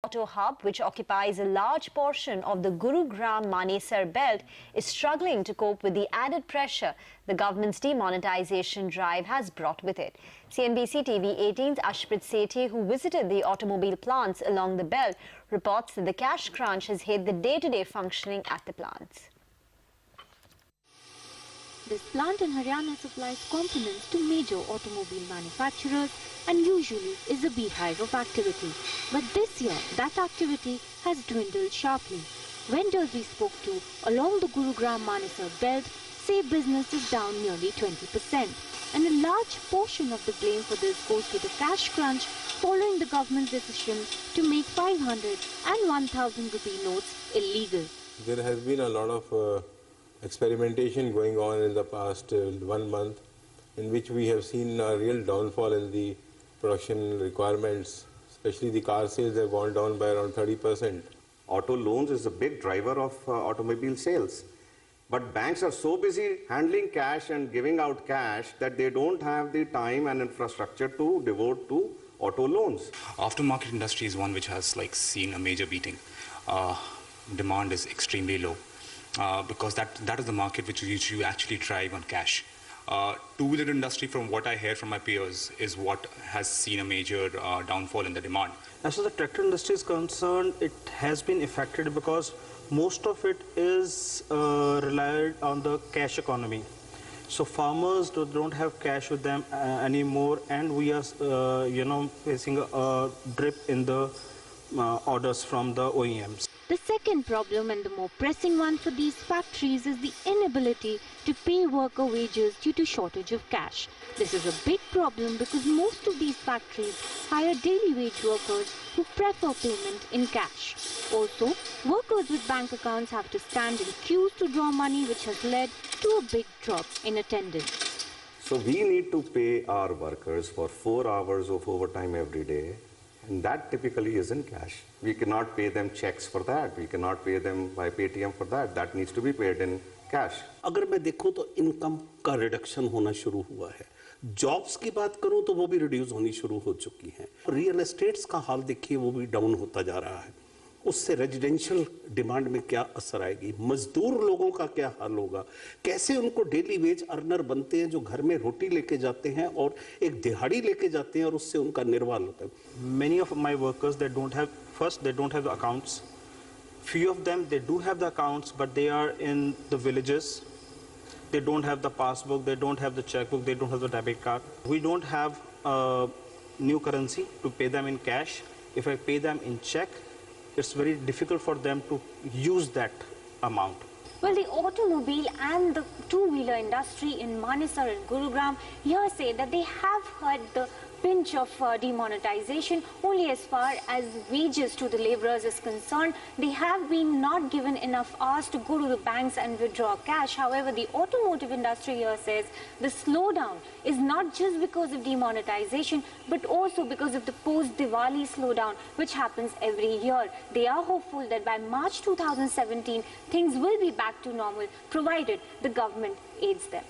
Auto hub, which occupies a large portion of the Gurugram Manesar belt, is struggling to cope with the added pressure the government's demonetisation drive has brought with it. CNBC TV 18's Ashpreet Sethi, who visited the automobile plants along the belt, reports that the cash crunch has hit the day-to-day functioning at the plants. This plant in Haryana supplies components to major automobile manufacturers and usually is a beehive of activity. But this year, that activity has dwindled sharply. Vendors we spoke to along the Gurugram Manesar belt say business is down nearly 20%. And a large portion of the blame for this goes to the cash crunch following the government's decision to make 500 and 1,000 rupee notes illegal. There has been a lot of experimentation going on in the past 1 month, in which we have seen a real downfall in the production requirements, especially the car sales have gone down by around 30%. Auto loans is a big driver of automobile sales. But banks are so busy handling cash and giving out cash that they don't have the time and infrastructure to devote to auto loans. Aftermarket industry is one which has seen a major beating. Demand is extremely low. Because that is the market which you actually drive on cash. Two-wheeler industry, from what I hear from my peers, is what has seen a major downfall in the demand. As far as the tractor industry is concerned, it has been affected because most of it is relied on the cash economy. So farmers don't have cash with them anymore, and we are facing a drip in the orders from the OEMs. The second problem, and the more pressing one for these factories, is the inability to pay worker wages due to shortage of cash. This is a big problem because most of these factories hire daily wage workers who prefer payment in cash. Also, workers with bank accounts have to stand in queues to draw money, which has led to a big drop in attendance. So we need to pay our workers for 4 hours of overtime every day. And that typically is in cash. We cannot pay them checks for that. We cannot pay them by Paytm for that. That needs to be paid in cash. अगर मैं देखूं तो income का reduction होना शुरू हुआ है. Jobs की बात करूं तो वो भी रिड्यूस होनी शुरू हो चुकी हैं. रियल एस्टेट्स का हाल देखिए, वो भी डाउन होता जा रहा है. उससे रेजिडेंशियल डिमांड में क्या असर आएगी, मजदूर लोगों का क्या हाल होगा, कैसे उनको डेली वेज अर्नर बनते हैं जो घर में रोटी लेके जाते हैं और एक दिहाड़ी लेके जाते हैं और उससे उनका निर्वाह होता है. Many of my workers, they don't have the accounts. Few of them, they do have the accounts, but they are in the villages. They don't have the passbook, they don't have the checkbook, they don't have the debit card. We don't have new currency to pay them in cash. If I pay them in check, it's very difficult for them to use that amount. Well, the automobile and the two-wheeler industry in Manesar and Gurugram here say that they have heard the pinch of demonetisation only as far as wages to the labourers is concerned. They have been not given enough hours to go to the banks and withdraw cash. However, the automotive industry here says the slowdown is not just because of demonetisation, but also because of the post-Diwali slowdown, which happens every year. They are hopeful that by March 2017, things will be back to normal, provided the government aids them.